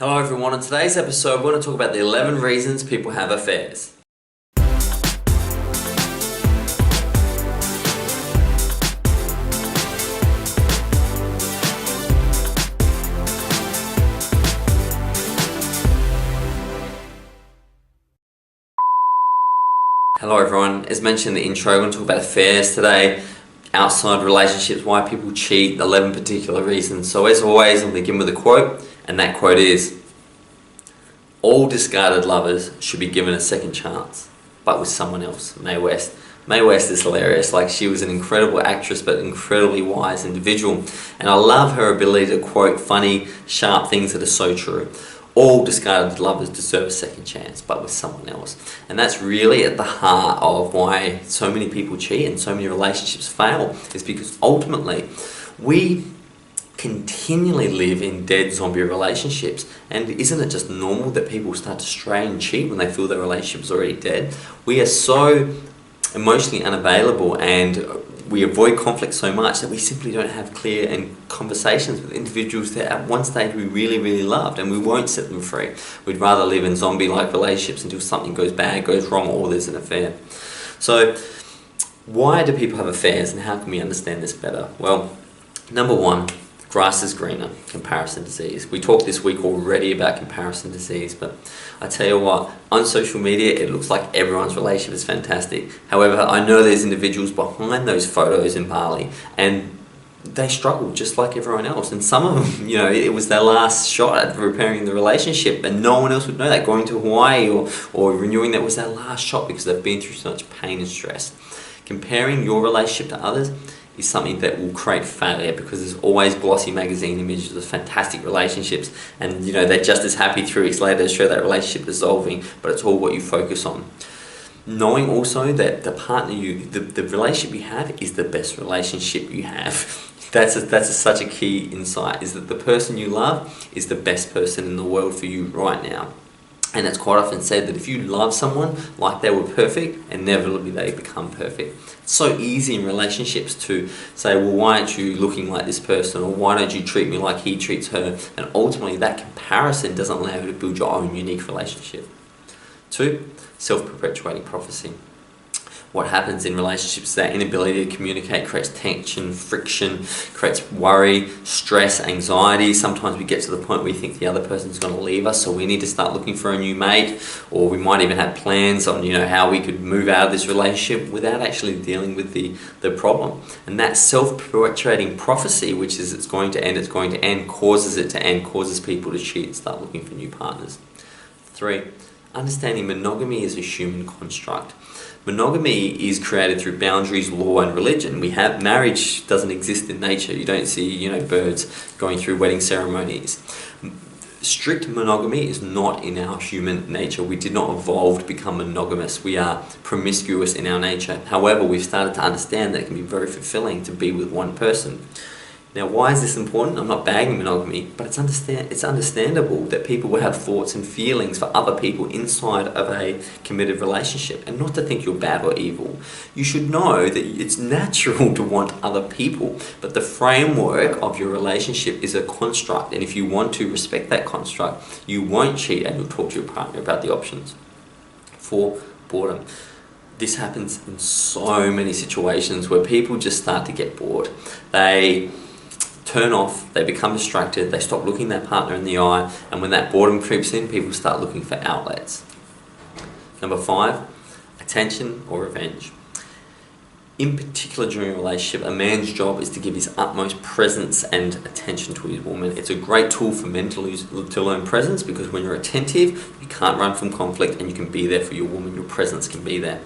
Hello everyone, in today's episode we're going to talk about the 11 reasons people have affairs. Hello everyone, as mentioned in the intro, we're going to talk about affairs today, outside relationships, why people cheat, 11 particular reasons. So as always, I'm going to begin with a quote, and that quote is, "All discarded lovers should be given a second chance, but with someone else." Mae West. Mae West is hilarious. Like, she was an incredible actress, but incredibly wise individual. And I love her ability to quote funny, sharp things that are so true. All discarded lovers deserve a second chance, but with someone else. And that's really at the heart of why so many people cheat and so many relationships fail, is because ultimately we continually live in dead zombie relationships. And isn't it just normal that people start to stray and cheat when they feel their relationship is already dead? We are so emotionally unavailable and we avoid conflict so much that we simply don't have clear and conversations with individuals that at one stage we really loved, and we won't set them free. We'd rather live in zombie-like relationships until something goes bad, goes wrong, or there's an affair. So why do people have affairs, and how can we understand this better? Well, number one, grass is greener, comparison disease. We talked this week already about comparison disease, but I tell you what, on social media it looks like everyone's relationship is fantastic. However, I know there's individuals behind those photos in Bali and they struggle just like everyone else. And some of them, it was their last shot at repairing the relationship and no one else would know that. Going to Hawaii or renewing that was their last shot because they've been through so much pain and stress. Comparing your relationship to others is something that will create failure, because there's always glossy magazine images of fantastic relationships and they're just as happy 3 weeks later to show that relationship dissolving, but it's all what you focus on. Knowing also that the partner the relationship you have is the best relationship you have. That's such a key insight, is that the person you love is the best person in the world for you right now. And it's quite often said that if you love someone like they were perfect, inevitably they become perfect. It's so easy in relationships to say, well, why aren't you looking like this person? Or why don't you treat me like he treats her? And ultimately that comparison doesn't allow you to build your own unique relationship. 2, self-perpetuating prophecy. What happens in relationships is that inability to communicate creates tension, friction, creates worry, stress, anxiety. Sometimes we get to the point where we think the other person's going to leave us, so we need to start looking for a new mate, or we might even have plans on how we could move out of this relationship without actually dealing with the problem. And that self-perpetuating prophecy, which is it's going to end, causes it to end, causes people to cheat and start looking for new partners. 3, understanding monogamy is a human construct. Monogamy is created through boundaries, law and religion. Marriage doesn't exist in nature. You don't see, birds going through wedding ceremonies. Strict monogamy is not in our human nature. We did not evolve to become monogamous. We are promiscuous in our nature. However, we've started to understand that it can be very fulfilling to be with one person. Now, why is this important? I'm not bagging monogamy, but it's understandable that people will have thoughts and feelings for other people inside of a committed relationship, and not to think you're bad or evil. You should know that it's natural to want other people, but the framework of your relationship is a construct, and if you want to respect that construct, you won't cheat and you'll talk to your partner about the options. 4, boredom. This happens in so many situations where people just start to get bored. They turn off, they become distracted, they stop looking their partner in the eye, and when that boredom creeps in, people start looking for outlets. Number 5, attention or revenge. In particular, during a relationship, a man's job is to give his utmost presence and attention to his woman. It's a great tool for men to learn presence, because when you're attentive, you can't run from conflict and you can be there for your woman. Your presence can be there.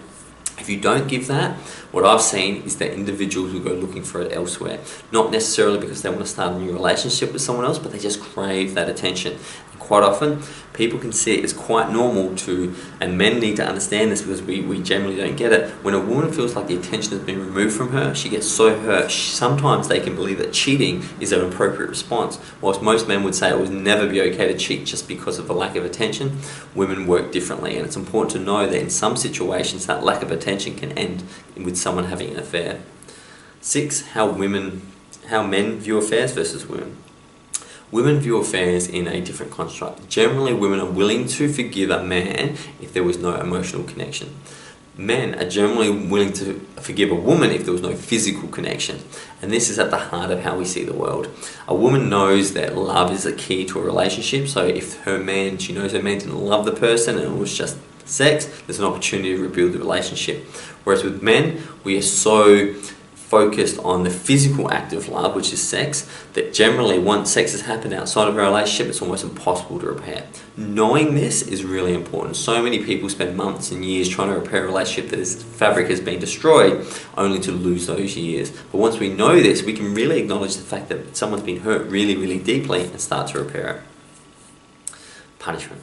If you don't give that, what I've seen is that individuals will go looking for it elsewhere. Not necessarily because they want to start a new relationship with someone else, but they just crave that attention. And quite often, people can see it as quite normal to, and men need to understand this because we generally don't get it. When a woman feels like the attention has been removed from her, she gets so hurt. Sometimes they can believe that cheating is an appropriate response. Whilst most men would say it would never be okay to cheat just because of a lack of attention, women work differently. And it's important to know that in some situations, that lack of attention can end with someone having an affair. 6, how men view affairs versus women. Women view affairs in a different construct. Generally, women are willing to forgive a man if there was no emotional connection. Men are generally willing to forgive a woman if there was no physical connection. And this is at the heart of how we see the world. A woman knows that love is a key to a relationship. So if she knows her man didn't love the person and it was just sex, there's an opportunity to rebuild the relationship. Whereas with men, we are so focused on the physical act of love, which is sex, that generally once sex has happened outside of a relationship, it's almost impossible to repair. Knowing this is really important. So many people spend months and years trying to repair a relationship that its fabric has been destroyed, only to lose those years. But once we know this, we can really acknowledge the fact that someone's been hurt really, really deeply and start to repair it. Punishment.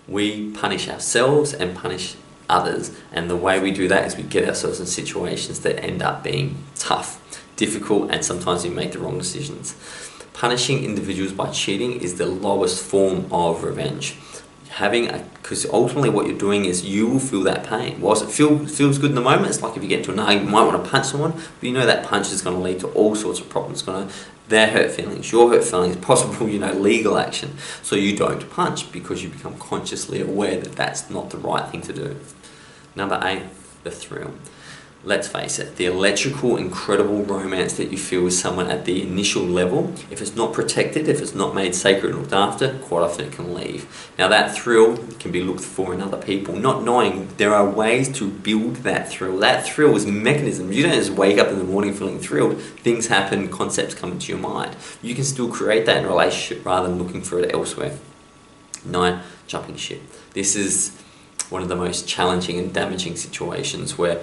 We punish ourselves and punish others, and the way we do that is we get ourselves in situations that end up being tough, difficult, and sometimes we make the wrong decisions. Punishing individuals by cheating is the lowest form of revenge. Because ultimately what you're doing is you will feel that pain. Whilst it feels good in the moment, it's like if you get into an argument, you might want to punch someone, but you know that punch is going to lead to all sorts of problems. Their hurt feelings, your hurt feelings, possible, legal action. So you don't punch because you become consciously aware that that's not the right thing to do. Number 8, the thrill. Let's face it, the electrical, incredible romance that you feel with someone at the initial level, if it's not protected, if it's not made sacred and looked after, quite often it can leave. Now that thrill can be looked for in other people, not knowing there are ways to build that thrill. That thrill is mechanisms. You don't just wake up in the morning feeling thrilled. Things happen, concepts come into your mind. You can still create that in a relationship rather than looking for it elsewhere. 9, jumping ship. This is one of the most challenging and damaging situations where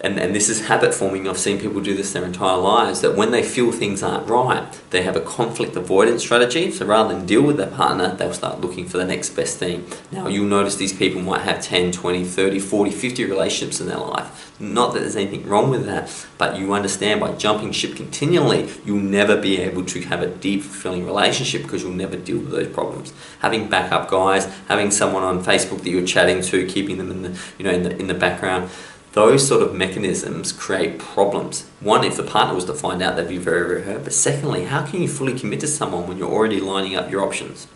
and this is habit forming. I've seen people do this their entire lives, that when they feel things aren't right, they have a conflict avoidance strategy. So rather than deal with their partner, they'll start looking for the next best thing. Now you'll notice these people might have 10, 20, 30, 40, 50 relationships in their life. Not that there's anything wrong with that, but you understand by jumping ship continually, you'll never be able to have a deep, fulfilling relationship because you'll never deal with those problems. Having backup guys, having someone on Facebook that you're chatting to, keeping them in the background, those sort of mechanisms create problems. One, if the partner was to find out, they'd be very, very hurt. But secondly, how can you fully commit to someone when you're already lining up your options?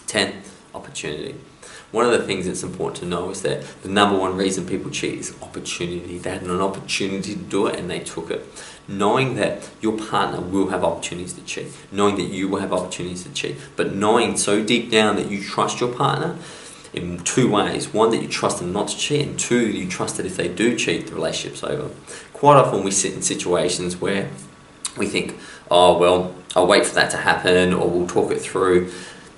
10, opportunity. One of the things that's important to know is that the number one reason people cheat is opportunity. They had an opportunity to do it and they took it. Knowing that your partner will have opportunities to cheat, knowing that you will have opportunities to cheat, but knowing so deep down that you trust your partner in 2 ways. 1, that you trust them not to cheat, and 2, you trust that if they do cheat, the relationship's over. Quite often we sit in situations where we think, oh well, I'll wait for that to happen, or we'll talk it through,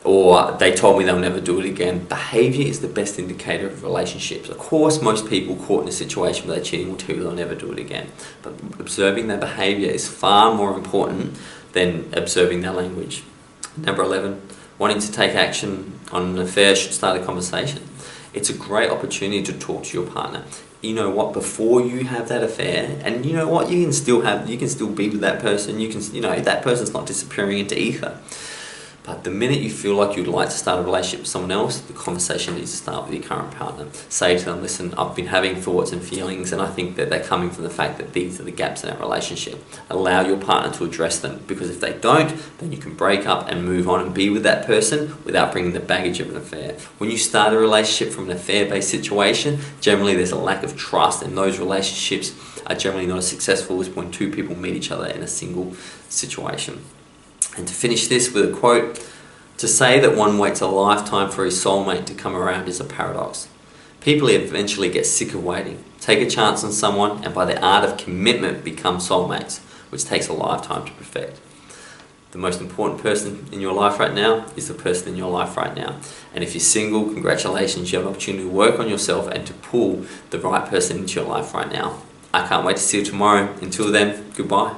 or they told me they'll never do it again. Behaviour is the best indicator of relationships. Of course, most people caught in a situation where they're cheating will tell you they'll never do it again. But observing their behaviour is far more important than observing their language. Number 11, wanting to take action on an affair should start a conversation. It's a great opportunity to talk to your partner. You know what, before you have that affair, and you know what, you can still be with that person. That person's not disappearing into ether. But the minute you feel like you'd like to start a relationship with someone else, the conversation needs to start with your current partner. Say to them, listen, I've been having thoughts and feelings, and I think that they're coming from the fact that these are the gaps in our relationship. Allow your partner to address them, because if they don't, then you can break up and move on and be with that person without bringing the baggage of an affair. When you start a relationship from an affair-based situation, generally there's a lack of trust, and those relationships are generally not as successful as when 2 people meet each other in a single situation. And to finish this with a quote, to say that one waits a lifetime for his soulmate to come around is a paradox. People eventually get sick of waiting, take a chance on someone, and by the art of commitment become soulmates, which takes a lifetime to perfect. The most important person in your life right now is the person in your life right now. And if you're single, congratulations, you have an opportunity to work on yourself and to pull the right person into your life right now. I can't wait to see you tomorrow. Until then, goodbye.